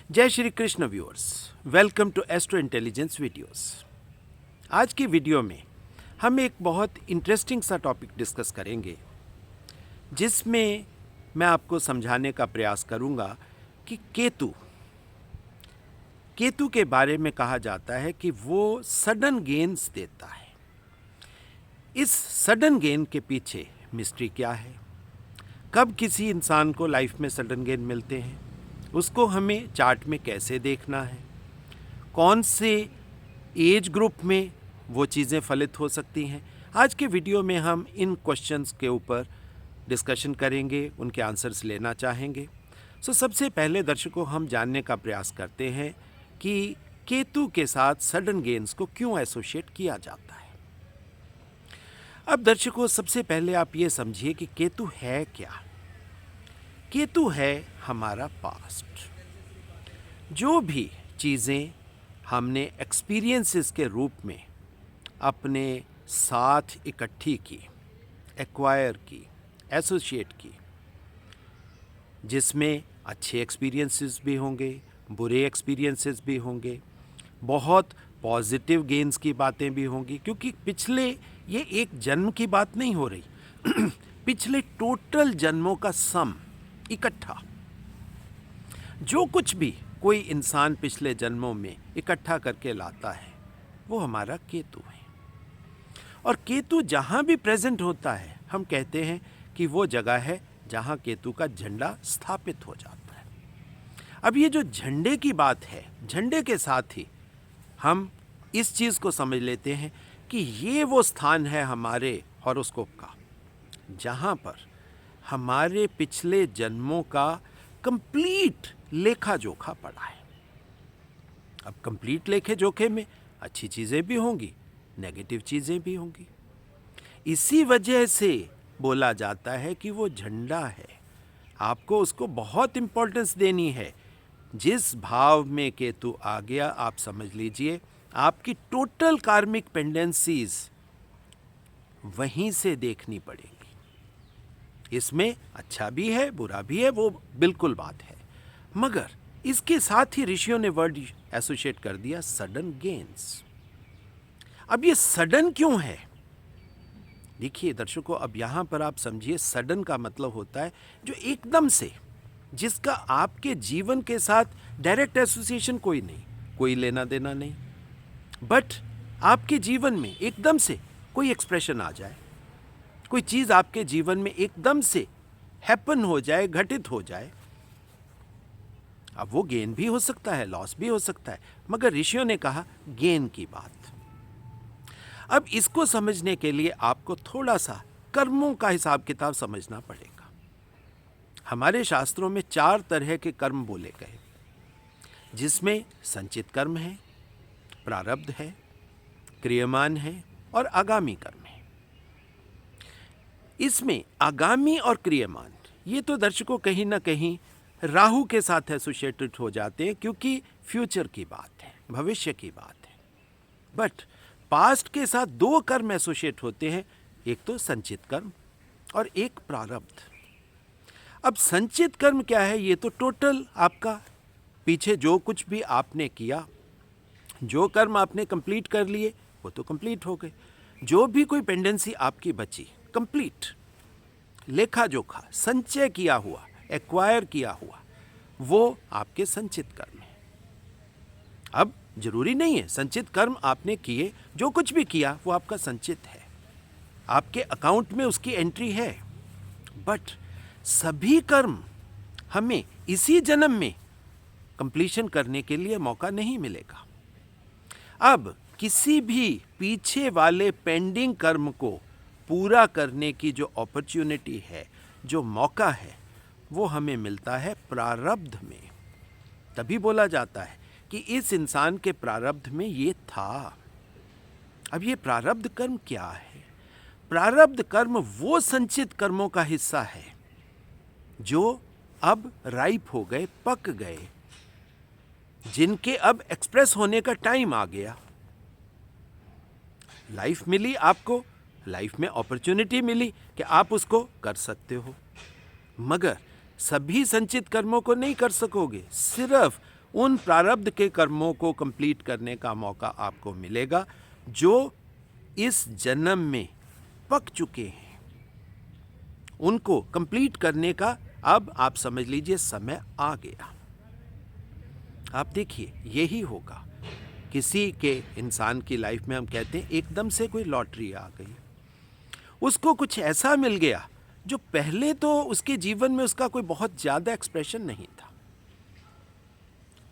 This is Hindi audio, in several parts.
जय Shri Krishna viewers, welcome to astro intelligence videos. आज की वीडियो में हम एक बहुत इंटरेस्टिंग सा टॉपिक डिस्कस करेंगे जिसमें मैं आपको समझाने का प्रयास करूंगा कि केतु के बारे में कहा जाता है कि वो सडन गेन्स देता है। इस सडन गेन के पीछे मिस्ट्री क्या है, कब किसी इंसान को लाइफ में सडन गेन मिलते हैं, उसको हमें चार्ट में कैसे देखना है, कौन से एज ग्रुप में वो चीज़ें फलित हो सकती हैं। आज के वीडियो में हम इन क्वेश्चंस के ऊपर डिस्कशन करेंगे, उनके आंसर्स लेना चाहेंगे। सबसे पहले दर्शकों हम जानने का प्रयास करते हैं कि केतु के साथ सडन गेन्स को क्यों एसोसिएट किया जाता है। अब दर्शकों सबसे पहले आप ये समझिए कि केतु है क्या। केतु है हमारा पास्ट। जो भी चीज़ें हमने एक्सपीरियंसेस के रूप में अपने साथ इकट्ठी की, एक्वायर की, एसोसिएट की, जिसमें अच्छे एक्सपीरियंसेस भी होंगे, बुरे एक्सपीरियंसेस भी होंगे, बहुत पॉजिटिव गेन्स की बातें भी होंगी, क्योंकि पिछले ये एक जन्म की बात नहीं हो रही पिछले टोटल जन्मों का सम इकट्ठा, जो कुछ भी कोई इंसान पिछले जन्मों में इकट्ठा करके लाता है वो हमारा केतु है। और केतु जहाँ भी प्रेजेंट होता है हम कहते हैं कि वो जगह है जहाँ केतु का झंडा स्थापित हो जाता है। अब ये जो झंडे की बात है, झंडे के साथ ही हम इस चीज़ को समझ लेते हैं कि ये वो स्थान है हमारे हॉरोस्कोप का जहाँ पर हमारे पिछले जन्मों का कंप्लीट लेखा जोखा पड़ा है। अब कंप्लीट लेखे जोखे में अच्छी चीज़ें भी होंगी, नेगेटिव चीज़ें भी होंगी। इसी वजह से बोला जाता है कि वो झंडा है, आपको उसको बहुत इंपॉर्टेंस देनी है। जिस भाव में केतु आ गया आप समझ लीजिए आपकी टोटल कार्मिक पेंडेंसीज वहीं से देखनी पड़ेगी। इसमें अच्छा भी है बुरा भी है, वो बिल्कुल बात है, मगर इसके साथ ही ऋषियों ने वर्ड एसोसिएट कर दिया सडन गेन्स। अब ये सडन क्यों है? देखिए दर्शकों, अब यहां पर आप समझिए सडन का मतलब होता है जो एकदम से, जिसका आपके जीवन के साथ डायरेक्ट एसोसिएशन कोई नहीं, कोई लेना देना नहीं, बट आपके जीवन में एकदम से कोई एक्सप्रेशन आ जाए, कोई चीज आपके जीवन में एकदम से हैपन हो जाए, घटित हो जाए। अब वो गेन भी हो सकता है, लॉस भी हो सकता है, मगर ऋषियों ने कहा गेन की बात। अब इसको समझने के लिए आपको थोड़ा सा कर्मों का हिसाब किताब समझना पड़ेगा। हमारे शास्त्रों में 4 तरह के कर्म बोले गए, जिसमें संचित कर्म है, प्रारब्ध है, क्रियमान है और आगामी कर्म है। इसमें आगामी और क्रियमान ये तो दर्शकों कहीं ना कहीं राहु के साथ एसोसिएटेड हो जाते हैं, क्योंकि फ्यूचर की बात है, भविष्य की बात है। बट पास्ट के साथ 2 कर्म एसोसिएट होते हैं, एक तो संचित कर्म और एक प्रारब्ध। अब संचित कर्म क्या है? ये तो टोटल आपका पीछे जो कुछ भी आपने किया, जो कर्म आपने कंप्लीट कर लिए वो तो कंप्लीट हो गए, जो भी कोई पेंडेंसी आपकी बची, कंप्लीट लेखा जोखा संचय किया हुआ, एक्वायर किया हुआ, वो आपके संचित कर्म है। अब जरूरी नहीं है संचित कर्म आपने किए, जो कुछ भी किया वो आपका संचित है, आपके अकाउंट में उसकी एंट्री है। बट सभी कर्म हमें इसी जन्म में कंप्लीशन करने के लिए मौका नहीं मिलेगा। अब किसी भी पीछे वाले पेंडिंग कर्म को पूरा करने की जो अपॉर्चुनिटी है, जो मौका है, वो हमें मिलता है प्रारब्ध में। तभी बोला जाता है कि इस इंसान के प्रारब्ध में ये था। अब ये प्रारब्ध कर्म क्या है? प्रारब्ध कर्म वो संचित कर्मों का हिस्सा है जो अब राइप हो गए, पक गए, जिनके अब एक्सप्रेस होने का टाइम आ गया। लाइफ मिली आपको, लाइफ में अपॉर्चुनिटी मिली कि आप उसको कर सकते हो, मगर सभी संचित कर्मों को नहीं कर सकोगे, सिर्फ उन प्रारब्ध के कर्मों को कंप्लीट करने का मौका आपको मिलेगा जो इस जन्म में पक चुके हैं। उनको कंप्लीट करने का अब आप समझ लीजिए समय आ गया। आप देखिए यही होगा, किसी के इंसान की लाइफ में हम कहते हैं एकदम से कोई लॉटरी आ गई, उसको कुछ ऐसा मिल गया जो पहले तो उसके जीवन में उसका कोई बहुत ज़्यादा एक्सप्रेशन नहीं था।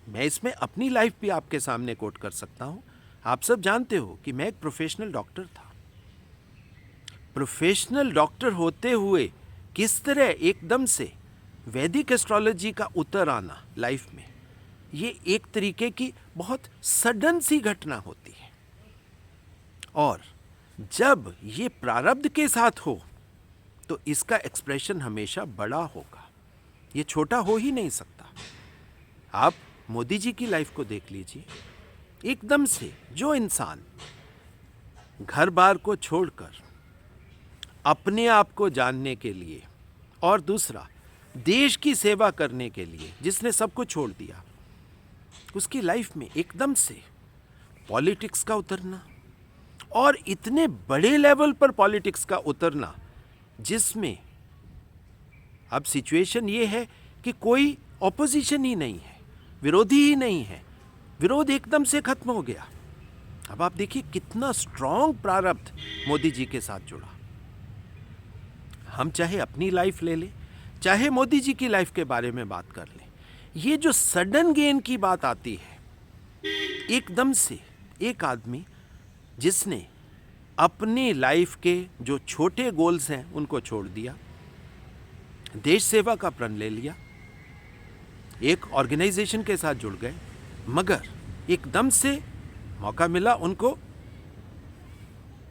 मैं इसमें अपनी लाइफ भी आपके सामने कोट कर सकता हूँ। आप सब जानते हो कि मैं एक प्रोफेशनल डॉक्टर था। प्रोफेशनल डॉक्टर होते हुए किस तरह एकदम से वैदिक एस्ट्रोलॉजी का उतर आना लाइफ में, ये एक तरीके की बहुत सडन सी घटना होती है। और जब ये प्रारब्ध के साथ हो तो इसका एक्सप्रेशन हमेशा बड़ा होगा, ये छोटा हो ही नहीं सकता। आप मोदी जी की लाइफ को देख लीजिए। एकदम से जो इंसान घर बार को छोड़कर अपने आप को जानने के लिए और दूसरा देश की सेवा करने के लिए जिसने सब कुछ छोड़ दिया, उसकी लाइफ में एकदम से पॉलिटिक्स का उतरना, और इतने बड़े लेवल पर पॉलिटिक्स का उतरना जिसमें अब सिचुएशन ये है कि कोई ऑपोजिशन ही नहीं है, विरोधी ही नहीं है, विरोध एकदम से खत्म हो गया। अब आप देखिए कितना स्ट्रॉन्ग प्रारब्ध मोदी जी के साथ जुड़ा। हम चाहे अपनी लाइफ ले लें, चाहे मोदी जी की लाइफ के बारे में बात कर लें, ये जो सडन गेन की बात आती है, एकदम से एक आदमी जिसने अपनी लाइफ के जो छोटे गोल्स हैं उनको छोड़ दिया, देश सेवा का प्रण ले लिया, एक ऑर्गेनाइजेशन के साथ जुड़ गए, मगर एकदम से मौका मिला उनको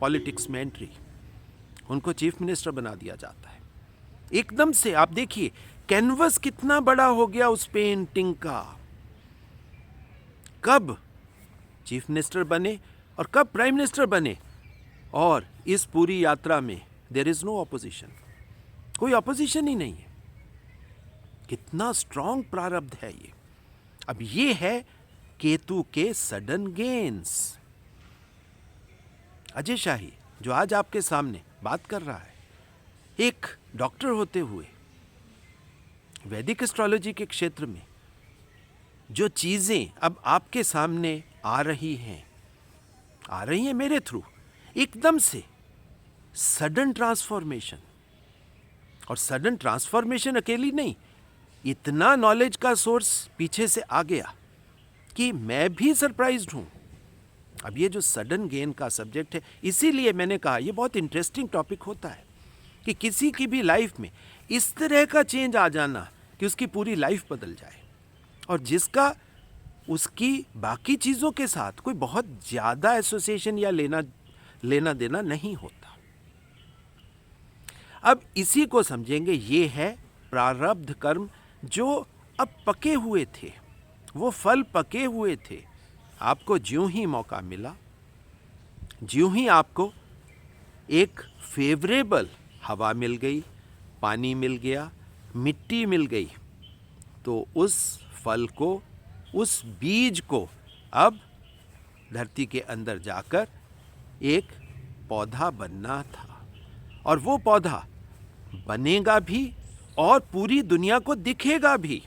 पॉलिटिक्स में एंट्री, उनको चीफ मिनिस्टर बना दिया जाता है। एकदम से आप देखिए कैनवस कितना बड़ा हो गया उस पेंटिंग का। कब चीफ मिनिस्टर बने और कब प्राइम मिनिस्टर बने, और इस पूरी यात्रा में देयर इज नो ऑपोजिशन, कोई ऑपोजिशन ही नहीं है। कितना स्ट्रॉन्ग प्रारब्ध है ये। अब ये है केतु के सडन गेन्स। अजय शाही जो आज आपके सामने बात कर रहा है, एक डॉक्टर होते हुए वैदिक एस्ट्रोलॉजी के क्षेत्र में जो चीजें अब आपके सामने आ रही हैं मेरे थ्रू, एकदम से सडन ट्रांसफॉर्मेशन। और सडन ट्रांसफॉर्मेशन अकेली नहीं, इतना नॉलेज का सोर्स पीछे से आ गया कि मैं भी सरप्राइज्ड हूं। अब ये जो सडन गेन का सब्जेक्ट है, इसीलिए मैंने कहा ये बहुत इंटरेस्टिंग टॉपिक होता है कि किसी की भी लाइफ में इस तरह का चेंज आ जाना कि उसकी पूरी लाइफ बदल जाए, और जिसका उसकी बाकी चीज़ों के साथ कोई बहुत ज़्यादा एसोसिएशन या लेना देना नहीं होता। अब इसी को समझेंगे। ये है प्रारब्ध कर्म जो अब पके हुए थे, वो फल पके हुए थे। आपको ज्यों ही मौका मिला, ज्यों ही आपको एक फेवरेबल हवा मिल गई, पानी मिल गया, मिट्टी मिल गई, तो उस फल को, उस बीज को अब धरती के अंदर जाकर एक पौधा बनना था, और वो पौधा बनेगा भी और पूरी दुनिया को दिखेगा भी।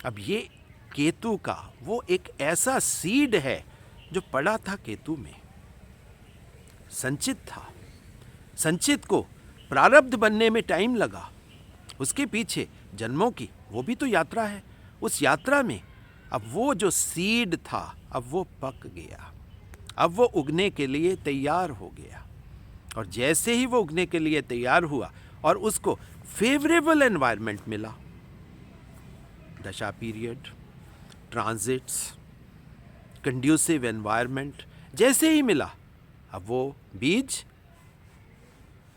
अब ये केतु का वो एक ऐसा सीड है जो पड़ा था केतु में, संचित था। संचित को प्रारब्ध बनने में टाइम लगा, उसके पीछे जन्मों की वो भी तो यात्रा है। उस यात्रा में अब वो जो सीड था अब वो पक गया, अब वो उगने के लिए तैयार हो गया। और जैसे ही वो उगने के लिए तैयार हुआ और उसको फेवरेबल एनवायरनमेंट मिला, दशा पीरियड, ट्रांजिट्स, कंड्यूसिव एनवायरनमेंट जैसे ही मिला, अब वो बीज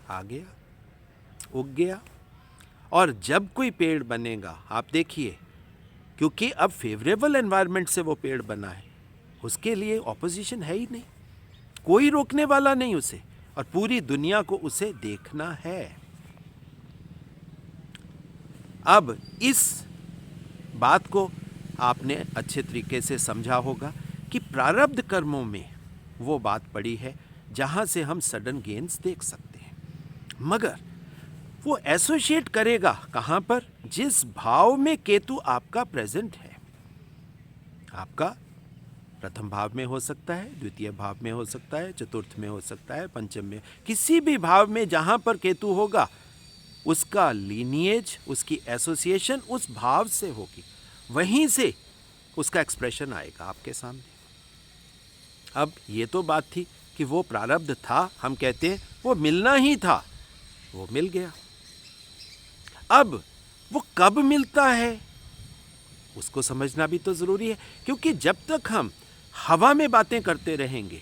आ गया, उग गया। और जब कोई पेड़ बनेगा, आप देखिए, क्योंकि अब फेवरेबल एनवायरनमेंट से वो पेड़ बना है, उसके लिए ऑपोजिशन है ही नहीं, कोई रोकने वाला नहीं उसे, और पूरी दुनिया को उसे देखना है। अब इस बात को आपने अच्छे तरीके से समझा होगा कि प्रारब्ध कर्मों में वो बात पड़ी है जहाँ से हम सडन गेन्स देख सकते हैं, मगर वो एसोसिएट करेगा कहाँ पर? जिस भाव में केतु आपका प्रेजेंट है। आपका प्रथम भाव में हो सकता है, द्वितीय भाव में हो सकता है, चतुर्थ में हो सकता है, पंचम में, किसी भी भाव में जहाँ पर केतु होगा उसका लीनिएज, उसकी एसोसिएशन उस भाव से होगी, वहीं से उसका एक्सप्रेशन आएगा आपके सामने। अब ये तो बात थी कि वो प्रारब्ध था, हम कहते हैं वो मिलना ही था, वो मिल गया। अब वो कब मिलता है उसको समझना भी तो ज़रूरी है, क्योंकि जब तक हम हवा में बातें करते रहेंगे,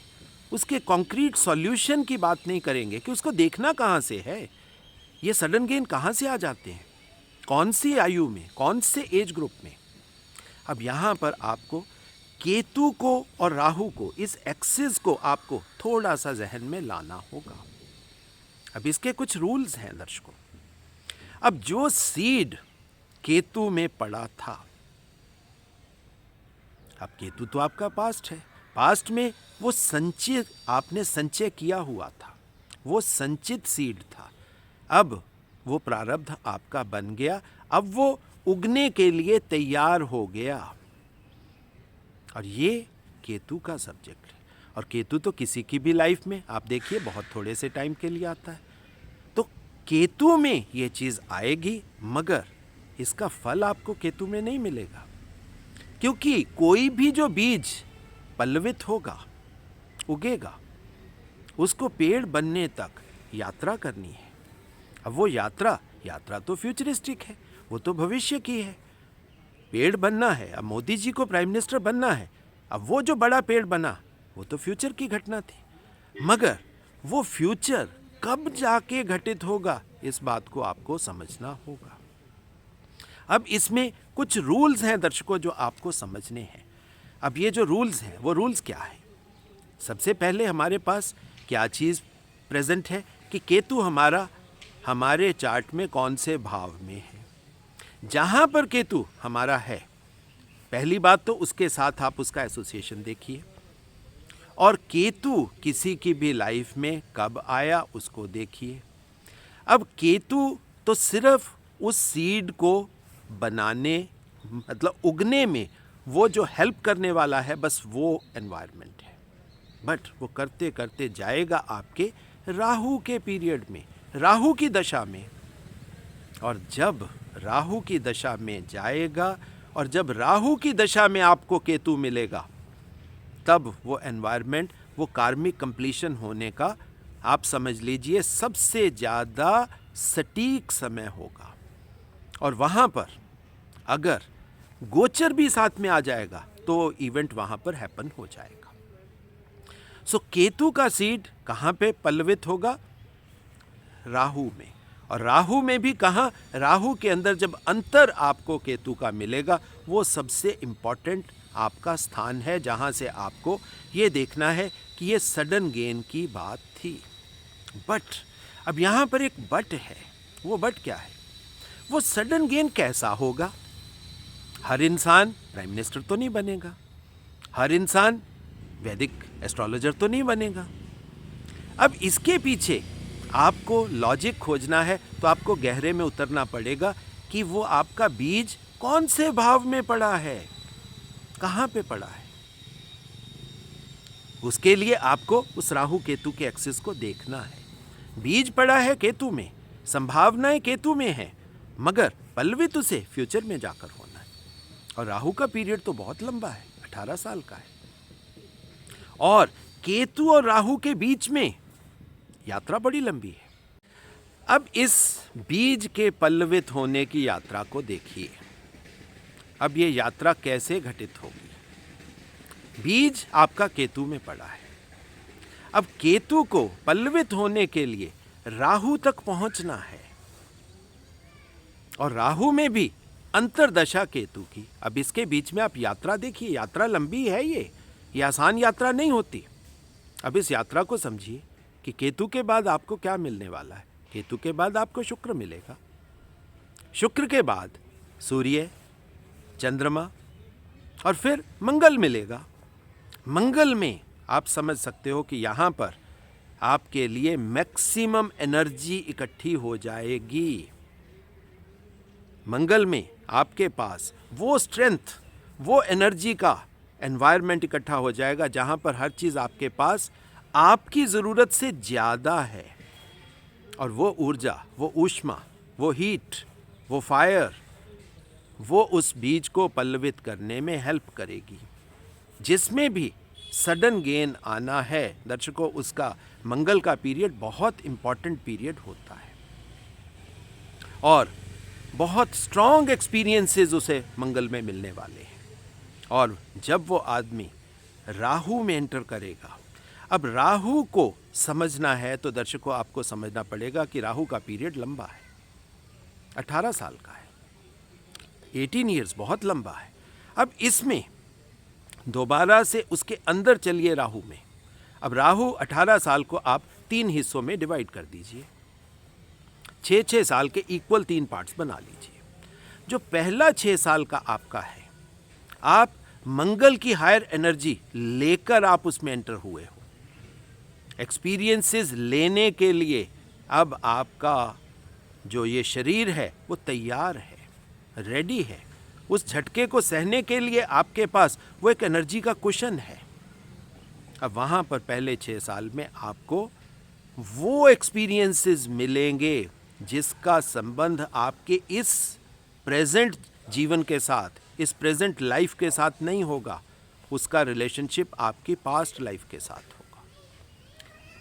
उसके कॉन्क्रीट सॉल्यूशन की बात नहीं करेंगे कि उसको देखना कहाँ से है, ये सडन गेन कहाँ से आ जाते हैं, कौन सी आयु में, कौन से एज ग्रुप में। अब यहाँ पर आपको केतु को और राहु को, इस एक्सिस को आपको थोड़ा सा जहन में लाना होगा। अब इसके कुछ रूल्स हैं दर्शकों। अब जो सीड केतु में पड़ा था, अब केतु तो आपका पास्ट है, पास्ट में वो संचित, आपने संचय किया हुआ था, वो संचित सीड था। अब वो प्रारब्ध आपका बन गया, अब वो उगने के लिए तैयार हो गया, और ये केतु का सब्जेक्ट है। और केतु तो किसी की भी लाइफ में आप देखिए बहुत थोड़े से टाइम के लिए आता है, तो केतु में ये चीज़ आएगी, मगर इसका फल आपको केतु में नहीं मिलेगा, क्योंकि कोई भी जो बीज पल्लवित होगा, उगेगा, उसको पेड़ बनने तक यात्रा करनी है। अब वो यात्रा तो फ्यूचरिस्टिक है, वो तो भविष्य की है। पेड़ बनना है, अब मोदी जी को प्राइम मिनिस्टर बनना है, अब वो जो बड़ा पेड़ बना वो तो फ्यूचर की घटना थी, मगर वो फ्यूचर कब जाके घटित होगा, इस बात को आपको समझना होगा। अब इसमें कुछ रूल्स हैं दर्शकों जो आपको समझने हैं। अब ये जो रूल्स हैं वो रूल्स क्या है? सबसे पहले हमारे पास क्या चीज़ प्रेजेंट है कि केतु हमारे चार्ट में कौन से भाव में है। जहाँ पर केतु हमारा है, पहली बात तो उसके साथ आप उसका एसोसिएशन देखिए, और केतु किसी की भी लाइफ में कब आया उसको देखिए। अब केतु तो सिर्फ उस सीड को बनाने, मतलब उगने में वो जो हेल्प करने वाला है, बस वो एनवायरनमेंट है, बट वो करते करते जाएगा आपके राहु के पीरियड में, राहु की दशा में। और जब राहु की दशा में जाएगा और जब राहु की दशा में आपको केतु मिलेगा, तब वो एनवायरनमेंट, वो कार्मिक कंप्लीशन होने का आप समझ लीजिए सबसे ज़्यादा सटीक समय होगा। और वहाँ पर अगर गोचर भी साथ में आ जाएगा तो इवेंट वहाँ पर हैपन हो जाएगा। सो केतु का सीड कहाँ पे पल्लवित होगा? राहु में। और राहु में भी कहाँ? राहु के अंदर जब अंतर आपको केतु का मिलेगा, वो सबसे इम्पॉर्टेंट आपका स्थान है जहाँ से आपको ये देखना है कि ये सडन गेन की बात थी। बट अब यहाँ पर एक बट है। वो बट क्या है? वो सडन गेन कैसा होगा? हर इंसान प्राइम मिनिस्टर तो नहीं बनेगा, हर इंसान वैदिक एस्ट्रोलॉजर तो नहीं बनेगा। अब इसके पीछे आपको लॉजिक खोजना है तो आपको गहरे में उतरना पड़ेगा कि वो आपका बीज कौन से भाव में पड़ा है, कहाँ पे पड़ा है। उसके लिए आपको उस राहु केतु के एक्सिस को देखना है। बीज पड़ा है केतु में, संभावनाएं केतु में है, मगर पल्लवित उसे फ्यूचर में जाकर होना है। और राहु का पीरियड तो बहुत लंबा है, 18 साल का है। और केतु और राहु के बीच में यात्रा बड़ी लंबी है। अब इस बीज के पल्लवित होने की यात्रा को देखिए। अब ये यात्रा कैसे घटित होगी? बीज आपका केतु में पड़ा है। अब केतु को पल्लवित होने के लिए राहु तक पहुंचना है, और राहु में भी अंतरदशा केतु की। अब इसके बीच में आप यात्रा देखिए, यात्रा लंबी है, ये आसान यात्रा नहीं होती। अब इस यात्रा को समझिए कि केतु के बाद आपको क्या मिलने वाला है। केतु के बाद आपको शुक्र मिलेगा, शुक्र के बाद सूर्य, चंद्रमा, और फिर मंगल मिलेगा। मंगल में आप समझ सकते हो कि यहाँ पर आपके लिए मैक्सिमम एनर्जी इकट्ठी हो जाएगी। मंगल में आपके पास वो स्ट्रेंथ, वो एनर्जी का एनवायरनमेंट इकट्ठा हो जाएगा जहाँ पर हर चीज़ आपके पास आपकी ज़रूरत से ज़्यादा है। और वो ऊर्जा, वो ऊष्मा, वो हीट, वो फायर, वो उस बीज को पल्लवित करने में हेल्प करेगी। जिसमें भी सडन गेन आना है दर्शकों, उसका मंगल का पीरियड बहुत इम्पॉर्टेंट पीरियड होता है और बहुत स्ट्रॉन्ग एक्सपीरियंसेस उसे मंगल में मिलने वाले हैं। और जब वो आदमी राहु में एंटर करेगा, अब राहु को समझना है तो दर्शकों आपको समझना पड़ेगा कि राहु का पीरियड लंबा है, 18 साल का है, 18 ईयर्स बहुत लंबा है। अब इसमें दोबारा से उसके अंदर चलिए राहु में। अब राहु 18 साल को आप 3 हिस्सों में डिवाइड कर दीजिए, 6-6 साल के इक्वल 3 पार्ट्स बना लीजिए। जो पहला 6 साल का आपका है, आप मंगल की हायर एनर्जी लेकर आप उसमें एंटर हुए हो, एक्सपीरियंसेस लेने के लिए अब आपका जो ये शरीर है वो तैयार है, रेडी है। उस झटके को सहने के लिए आपके पास वो एक एनर्जी का कुशन है। अब वहाँ पर पहले 6 साल में आपको वो एक्सपीरियंसेस मिलेंगे जिसका संबंध आपके इस प्रेजेंट जीवन के साथ, इस प्रेजेंट लाइफ के साथ नहीं होगा, उसका रिलेशनशिप आपकी पास्ट लाइफ के साथ होगा।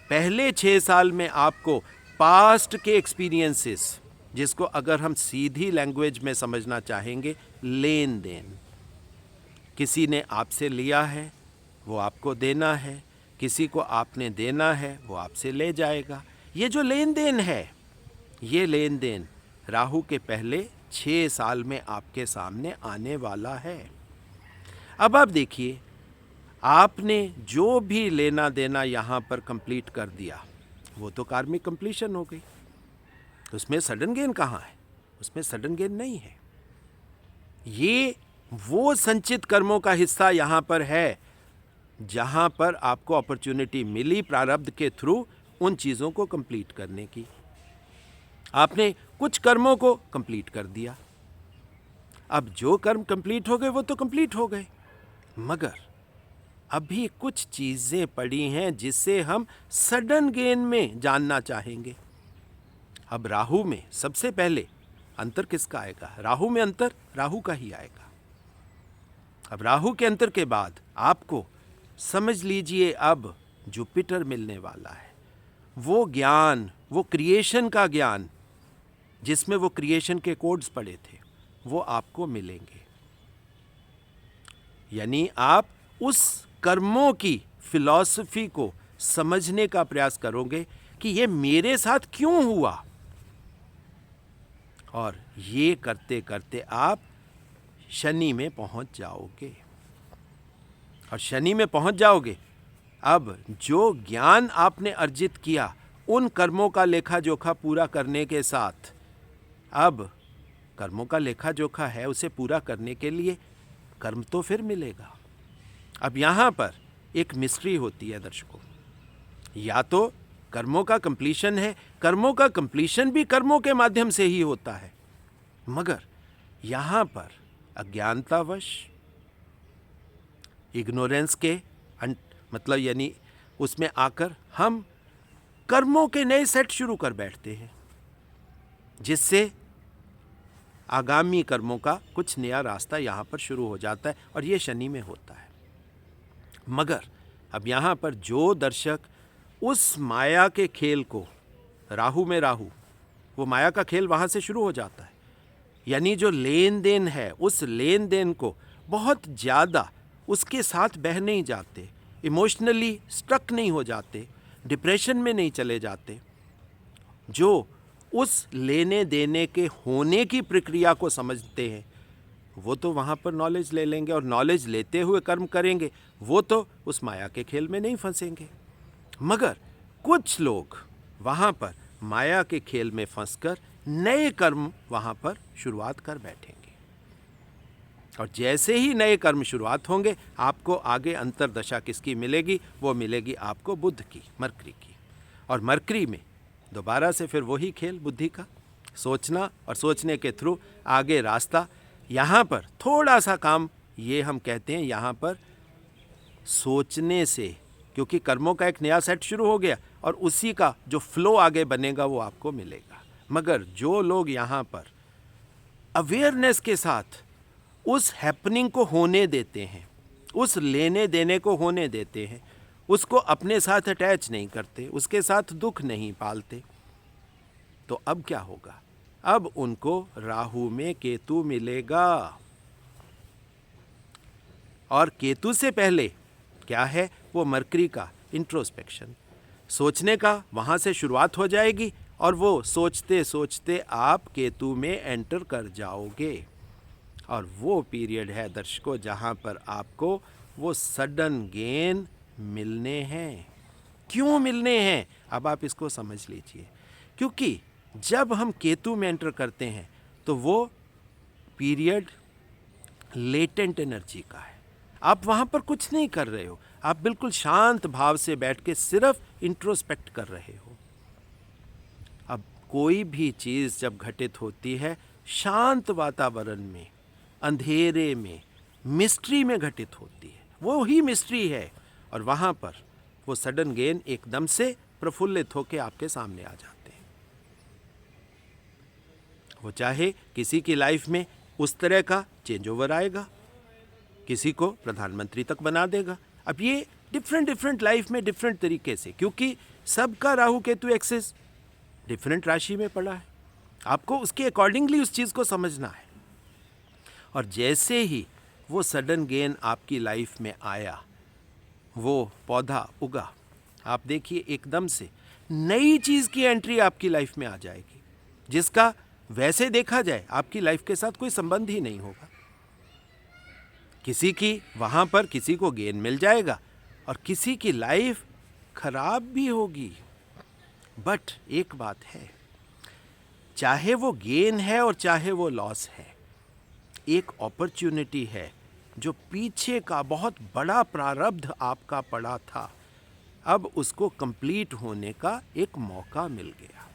पहले 6 साल में आपको पास्ट के एक्सपीरियंसेस, जिसको अगर हम सीधी लैंग्वेज में समझना चाहेंगे, लेन देन, किसी ने आपसे लिया है वो आपको देना है, किसी को आपने देना है वो आपसे ले जाएगा। ये जो लेन देन है, ये लेन देन राहु के पहले 6 साल में आपके सामने आने वाला है। अब आप देखिए, आपने जो भी लेना देना यहाँ पर कंप्लीट कर दिया, वो तो कार्मिक कंप्लीशन हो गई, तो उसमें सडन गेन कहाँ है? उसमें सडन गेन नहीं है। ये वो संचित कर्मों का हिस्सा यहाँ पर है जहाँ पर आपको अपॉर्चुनिटी मिली प्रारब्ध के थ्रू उन चीज़ों को कंप्लीट करने की। आपने कुछ कर्मों को कंप्लीट कर दिया, अब जो कर्म कंप्लीट हो गए वो तो कंप्लीट हो गए, मगर अभी कुछ चीज़ें पड़ी हैं जिसे हम सडन गेन में जानना चाहेंगे। अब राहु में सबसे पहले अंतर किसका आएगा? राहु में अंतर राहु का ही आएगा। अब राहु के अंतर के बाद आपको समझ लीजिए अब जुपिटर मिलने वाला है। वो ज्ञान, वो क्रिएशन का ज्ञान जिसमें वो क्रिएशन के कोड्स पड़े थे, वो आपको मिलेंगे। यानी आप उस कर्मों की फिलॉसफी को समझने का प्रयास करोगे कि ये मेरे साथ क्यों हुआ, और ये करते करते आप शनि में पहुंच जाओगे। और शनि में पहुंच जाओगे, अब जो ज्ञान आपने अर्जित किया उन कर्मों का लेखा जोखा पूरा करने के साथ, अब कर्मों का लेखा जोखा है, उसे पूरा करने के लिए कर्म तो फिर मिलेगा। अब यहाँ पर एक मिस्ट्री होती है दर्शकों, या तो कर्मों का कंप्लीशन है, कर्मों का कंप्लीशन भी कर्मों के माध्यम से ही होता है, मगर यहाँ पर अज्ञानतावश, इग्नोरेंस के मतलब यानी उसमें आकर हम कर्मों के नए सेट शुरू कर बैठते हैं, जिससे आगामी कर्मों का कुछ नया रास्ता यहाँ पर शुरू हो जाता है, और ये शनि में होता है। मगर अब यहाँ पर जो दर्शक उस माया के खेल को, राहु में राहु, वो माया का खेल वहाँ से शुरू हो जाता है। यानी जो लेन देन है, उस लेन देन को बहुत ज़्यादा उसके साथ बह नहीं जाते, इमोशनली स्ट्रक नहीं हो जाते, डिप्रेशन में नहीं चले जाते। जो उस लेने देने के होने की प्रक्रिया को समझते हैं, वो तो वहाँ पर नॉलेज ले लेंगे, और नॉलेज लेते हुए कर्म करेंगे, वो तो उस माया के खेल में नहीं फंसेंगे। मगर कुछ लोग वहाँ पर माया के खेल में फंसकर नए कर्म वहाँ पर शुरुआत कर बैठेंगे। और जैसे ही नए कर्म शुरुआत होंगे, आपको आगे अंतरदशा किसकी मिलेगी? वो मिलेगी आपको बुध की, मरकरी की। और मरकरी में दोबारा से फिर वही खेल बुद्धि का, सोचना और सोचने के थ्रू आगे रास्ता। यहाँ पर थोड़ा सा काम ये हम कहते हैं, यहाँ पर सोचने से, क्योंकि कर्मों का एक नया सेट शुरू हो गया और उसी का जो फ्लो आगे बनेगा वो आपको मिलेगा। मगर जो लोग यहाँ पर अवेयरनेस के साथ उस हैपनिंग को होने देते हैं, उस लेने देने को होने देते हैं, उसको अपने साथ अटैच नहीं करते, उसके साथ दुख नहीं पालते, तो अब क्या होगा? अब उनको राहु में केतु मिलेगा। और केतु से पहले क्या है? वो मरकरी का इंट्रोस्पेक्शन, सोचने का, वहाँ से शुरुआत हो जाएगी और वो सोचते सोचते आप केतु में एंटर कर जाओगे। और वो पीरियड है दर्शकों जहाँ पर आपको वो सडन गेन मिलने हैं। क्यों मिलने हैं? अब आप इसको समझ लीजिए। क्योंकि जब हम केतु में एंटर करते हैं तो वो पीरियड लेटेंट एनर्जी का है। आप वहाँ पर कुछ नहीं कर रहे हो, आप बिल्कुल शांत भाव से बैठ के सिर्फ इंट्रोस्पेक्ट कर रहे हो। अब कोई भी चीज़ जब घटित होती है शांत वातावरण में, अंधेरे में, मिस्ट्री में घटित होती है, वो ही मिस्ट्री है। और वहाँ पर वो सडन गेन एकदम से प्रफुल्लित होकर आपके सामने आ जाते हैं। वो चाहे किसी की लाइफ में उस तरह का चेंज ओवर आएगा, किसी को प्रधानमंत्री तक बना देगा। अब ये डिफरेंट लाइफ में डिफरेंट तरीके से, क्योंकि सबका राहु केतु एक्सिस डिफरेंट राशि में पड़ा है, आपको उसके अकॉर्डिंगली उस चीज़ को समझना है। और जैसे ही वो सडन गेन आपकी लाइफ में आया, वो पौधा उगा, आप देखिए एकदम से नई चीज़ की एंट्री आपकी लाइफ में आ जाएगी, जिसका वैसे देखा जाए आपकी लाइफ के साथ कोई संबंध ही नहीं होगा। किसी की वहाँ पर किसी को गेन मिल जाएगा और किसी की लाइफ खराब भी होगी। बट एक बात है, चाहे वो गेन है और चाहे वो लॉस है, एक अपॉर्चुनिटी है जो पीछे का बहुत बड़ा प्रारब्ध आपका पड़ा था, अब उसको कंप्लीट होने का एक मौका मिल गया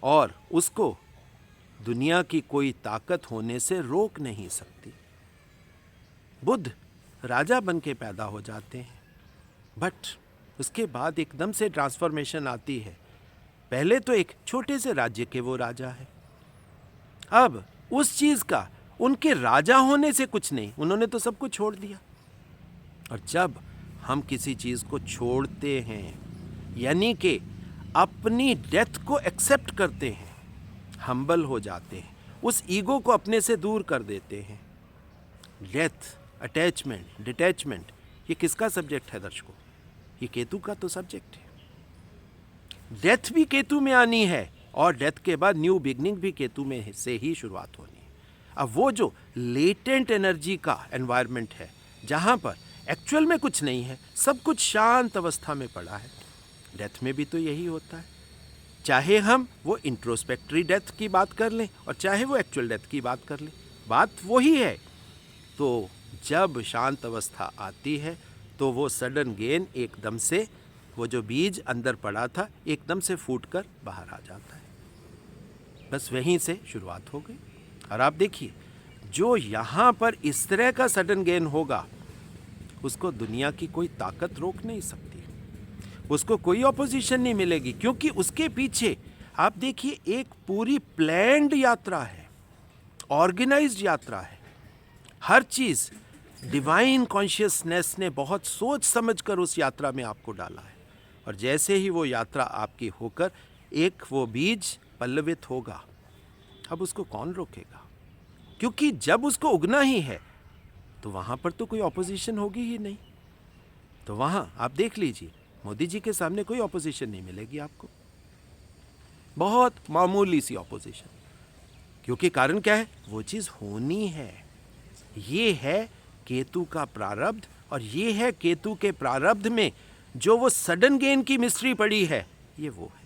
और उसको दुनिया की कोई ताकत होने से रोक नहीं सकती। बुध राजा बन के पैदा हो जाते हैं, बट उसके बाद एकदम से ट्रांसफॉर्मेशन आती है। पहले तो एक छोटे से राज्य के वो राजा है, अब उस चीज़ का उनके राजा होने से कुछ नहीं, उन्होंने तो सब कुछ छोड़ दिया। और जब हम किसी चीज़ को छोड़ते हैं, यानी कि अपनी डेथ को एक्सेप्ट करते हैं, हम्बल हो जाते हैं, उस ईगो को अपने से दूर कर देते हैं। डेथ, अटैचमेंट, डिटैचमेंट, ये किसका सब्जेक्ट है दर्शकों? ये केतु का तो सब्जेक्ट है। डेथ भी केतु में आनी है और डेथ के बाद न्यू बिगनिंग भी केतु में से ही शुरुआत होनी है। अब वो जो लेटेंट एनर्जी का एनवायरनमेंट है, जहाँ पर एक्चुअल में कुछ नहीं है, सब कुछ शांत अवस्था में पड़ा है, डेथ में भी तो यही होता है। चाहे हम वो इंट्रोस्पेक्टरी डेथ की बात कर लें और चाहे वो एक्चुअल डेथ की बात कर लें, बात वही है। तो जब शांत अवस्था आती है तो वो सडन गेन एकदम से, वो जो बीज अंदर पड़ा था एकदम से फूटकर बाहर आ जाता है। बस वहीं से शुरुआत हो गई। और आप देखिए, जो यहाँ पर इस तरह का सडन गेन होगा, उसको दुनिया की कोई ताकत रोक नहीं सकती, उसको कोई ऑपोजिशन नहीं मिलेगी, क्योंकि उसके पीछे आप देखिए एक पूरी प्लान्ड यात्रा है, ऑर्गेनाइज्ड यात्रा है। हर चीज़ डिवाइन कॉन्शियसनेस ने बहुत सोच समझकर उस यात्रा में आपको डाला है। और जैसे ही वो यात्रा आपकी होकर एक वो बीज पल्लवित होगा, अब उसको कौन रोकेगा? क्योंकि जब उसको उगना ही है तो वहाँ पर तो कोई ऑपोजिशन होगी ही नहीं। तो वहाँ आप देख लीजिए, मोदी जी के सामने कोई ऑपोजिशन नहीं मिलेगी आपको, बहुत मामूली सी ऑपोजिशन। क्योंकि कारण क्या है? वो चीज़ होनी है। ये है केतु का प्रारब्ध, और ये है केतु के प्रारब्ध में जो वो सडन गेन की मिस्ट्री पड़ी है, ये वो है।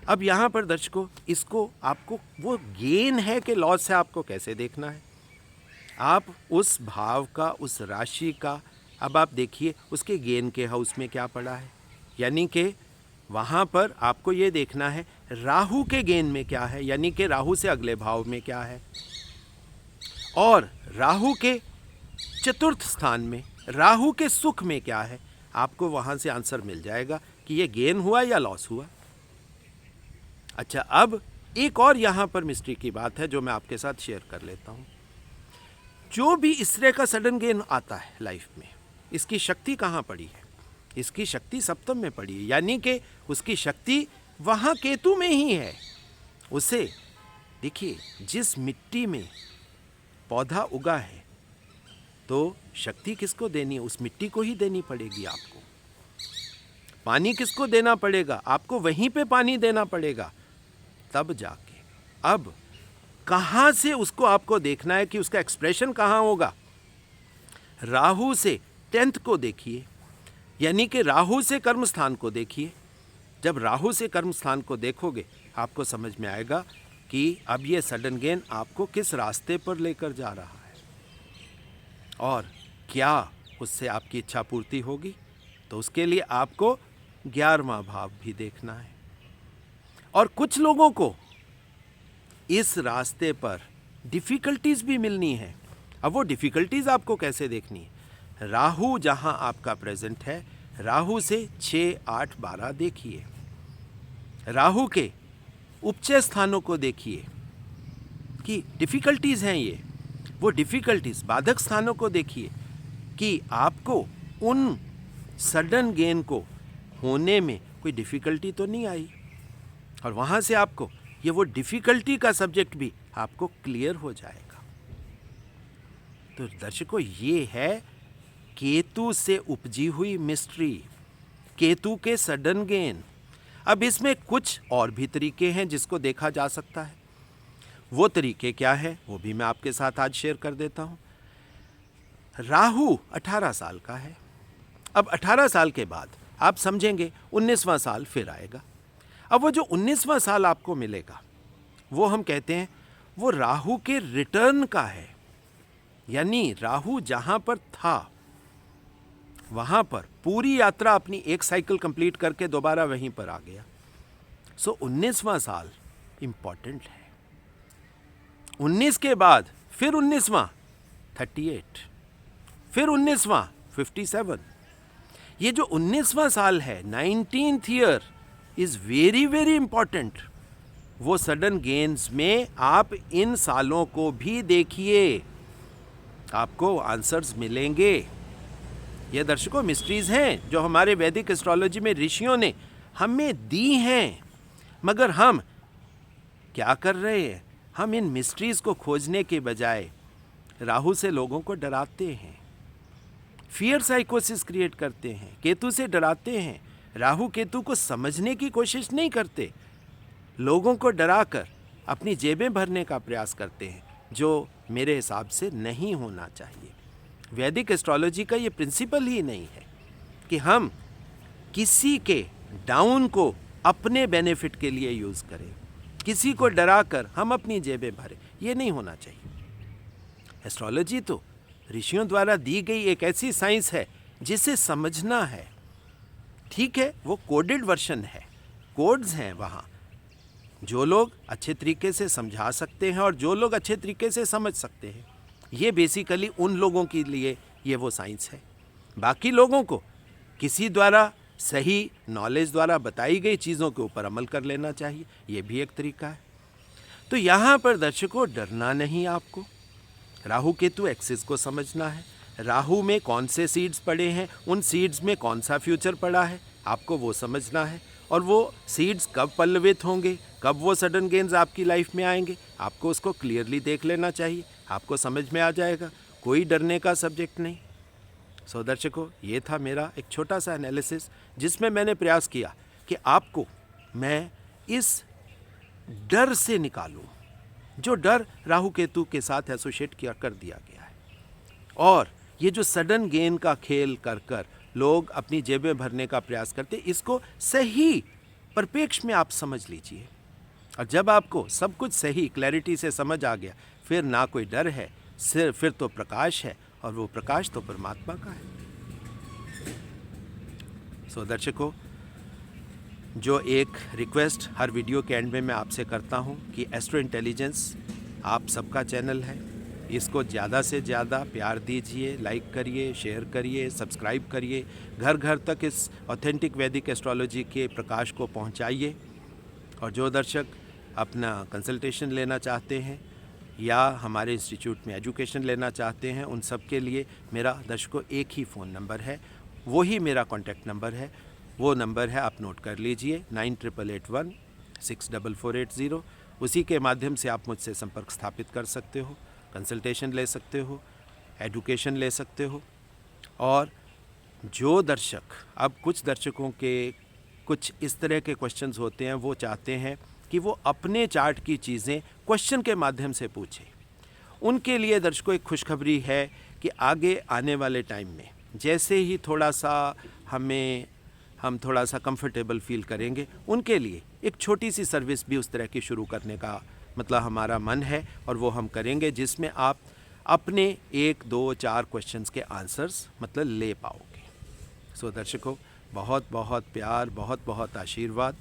अब यहाँ पर दर्शकों, इसको आपको वो गेन है कि लॉस है, आपको कैसे देखना है। आप उस भाव का, उस राशि का, अब आप देखिए उसके गेन के हाउस में क्या पड़ा है, यानी कि वहाँ पर आपको ये देखना है राहु के गेन में क्या है, यानी कि राहु से अगले भाव में क्या है, और राहु के चतुर्थ स्थान में राहु के सुख में क्या है। आपको वहाँ से आंसर मिल जाएगा कि ये गेन हुआ या लॉस हुआ। अच्छा, अब एक और यहाँ पर मिस्ट्री की बात है जो मैं आपके साथ शेयर कर लेता हूँ। जो भी इस तरह का सडन गेन आता है लाइफ में, इसकी शक्ति कहाँ पड़ी है? इसकी शक्ति सप्तम में पड़ी है, यानी कि उसकी शक्ति वहाँ केतु में ही है। उसे देखिए, जिस मिट्टी में पौधा उगा है तो शक्ति किसको देनी है? उस मिट्टी को ही देनी पड़ेगी आपको। पानी किसको देना पड़ेगा? आपको वहीं पे पानी देना पड़ेगा, तब जाके। अब कहाँ से उसको आपको देखना है कि उसका एक्सप्रेशन कहाँ होगा। राहु से 10th को देखिए, यानी कि राहु से कर्म स्थान को देखिए। जब राहु से कर्म स्थान को देखोगे आपको समझ में आएगा कि अब ये सडन गेन आपको किस रास्ते पर लेकर जा रहा है और क्या उससे आपकी इच्छा पूर्ति होगी। तो उसके लिए आपको 11वां भाव भी देखना है। और कुछ लोगों को इस रास्ते पर डिफ़िकल्टीज़ भी मिलनी है। अब वो डिफ़िकल्टीज़ आपको कैसे देखनी है? राहु जहां आपका प्रेजेंट है, राहु से 6, 8, 12 देखिए। राहु के उपचय स्थानों को देखिए कि डिफ़िकल्टीज़ हैं ये। वो डिफ़िकल्टीज़ बाधक स्थानों को देखिए कि आपको उन सडन गेन को होने में कोई डिफ़िकल्टी तो नहीं आई, और वहाँ से आपको ये वो डिफ़िकल्टी का सब्जेक्ट भी आपको क्लियर हो जाएगा। तो दर्शकों, ये है केतु से उपजी हुई मिस्ट्री, केतु के सडन गेन। अब इसमें कुछ और भी तरीके हैं जिसको देखा जा सकता है। वो तरीके क्या है वो भी मैं आपके साथ आज शेयर कर देता हूँ। राहु 18 साल का है। अब 18 साल के बाद आप समझेंगे 19वां साल फिर आएगा। अब वो जो 19वां साल आपको मिलेगा वो हम कहते हैं वो राहु के रिटर्न का है, यानी राहु जहाँ पर था वहाँ पर पूरी यात्रा अपनी एक साइकिल कंप्लीट करके दोबारा वहीं पर आ गया। सो 19वां साल इम्पॉर्टेंट है। 19 के बाद फिर 19वां 38, फिर 19वां 57। ये जो 19वां साल है 19th year is very very important. वो सडन गेन्स में आप इन सालों को भी देखिए, आपको आंसर्स मिलेंगे। ये दर्शकों मिस्ट्रीज़ हैं जो हमारे वैदिक एस्ट्रोलॉजी में ऋषियों ने हमें दी हैं, मगर हम क्या कर रहे हैं? हम इन मिस्ट्रीज़ को खोजने के बजाय राहु से लोगों को डराते हैं, फियर साइकोसिस क्रिएट करते हैं, केतु से डराते हैं, राहु केतु को समझने की कोशिश नहीं करते, लोगों को डराकर अपनी जेबें भरने का प्रयास करते हैं, जो मेरे हिसाब से नहीं होना चाहिए। वैदिक एस्ट्रोलॉजी का ये प्रिंसिपल ही नहीं है कि हम किसी के डाउन को अपने बेनिफिट के लिए यूज़ करें, किसी को डराकर हम अपनी जेबें भरें, ये नहीं होना चाहिए। एस्ट्रोलॉजी तो ऋषियों द्वारा दी गई एक ऐसी साइंस है जिसे समझना है। ठीक है, वो कोडेड वर्जन है, कोड्स हैं वहाँ, जो लोग अच्छे तरीके से समझा सकते हैं और जो लोग अच्छे तरीके से समझ सकते हैं। ये बेसिकली उन लोगों के लिए ये वो साइंस है। बाकी लोगों को किसी द्वारा सही नॉलेज द्वारा बताई गई चीज़ों के ऊपर अमल कर लेना चाहिए, ये भी एक तरीका है। तो यहाँ पर दर्शकों डरना नहीं, आपको राहु केतु एक्सिस को समझना है। राहु में कौन से सीड्स पड़े हैं, उन सीड्स में कौन सा फ्यूचर पड़ा है, आपको वो समझना है। और वो सीड्स कब पल्लवित होंगे, कब वो सडन गेन्स आपकी लाइफ में आएंगे, आपको उसको क्लियरली देख लेना चाहिए, आपको समझ में आ जाएगा। कोई डरने का सब्जेक्ट नहीं। सो दर्शकों, ये था मेरा एक छोटा सा एनालिसिस जिसमें मैंने प्रयास किया कि आपको मैं इस डर से निकालूं, जो डर राहु केतु के साथ एसोसिएट किया कर दिया गया है। और ये जो सडन गेन का खेल कर कर लोग अपनी जेबें भरने का प्रयास करते, इसको सही परिप्रेक्ष्य में आप समझ लीजिए। और जब आपको सब कुछ सही क्लैरिटी से समझ आ गया, फिर ना कोई डर है, सिर्फ फिर तो प्रकाश है, और वो प्रकाश तो परमात्मा का है। सो दर्शकों, जो एक रिक्वेस्ट हर वीडियो के एंड में मैं आपसे करता हूं कि एस्ट्रो इंटेलिजेंस आप सबका चैनल है, इसको ज़्यादा से ज़्यादा प्यार दीजिए, लाइक करिए, शेयर करिए, सब्सक्राइब करिए, घर घर तक इस ऑथेंटिक वैदिक एस्ट्रोलॉजी के प्रकाश को पहुंचाइए। और जो दर्शक अपना कंसल्टेशन लेना चाहते हैं या हमारे इंस्टीट्यूट में एजुकेशन लेना चाहते हैं, उन सब के लिए मेरा दर्शकों एक ही फ़ोन नंबर है, वो ही मेरा कॉन्टैक्ट नंबर है। वो नंबर है, आप नोट कर लीजिए, 9881 64480। उसी के माध्यम से आप मुझसे संपर्क स्थापित कर सकते हो, कंसल्टेशन ले सकते हो, एजुकेशन ले सकते हो। और जो दर्शक, अब कुछ दर्शकों के कुछ इस तरह के क्वेश्चंस होते हैं, वो चाहते हैं कि वो अपने चार्ट की चीज़ें क्वेश्चन के माध्यम से पूछें। उनके लिए दर्शकों एक खुशखबरी है कि आगे आने वाले टाइम में जैसे ही हम थोड़ा सा कंफर्टेबल फील करेंगे, उनके लिए एक छोटी सी सर्विस भी उस तरह की शुरू करने का मतलब हमारा मन है, और वो हम करेंगे, जिसमें आप अपने 1, 2, 4 क्वेश्चंस के आंसर्स मतलब ले पाओगे। सो दर्शकों, बहुत बहुत प्यार, बहुत बहुत आशीर्वाद।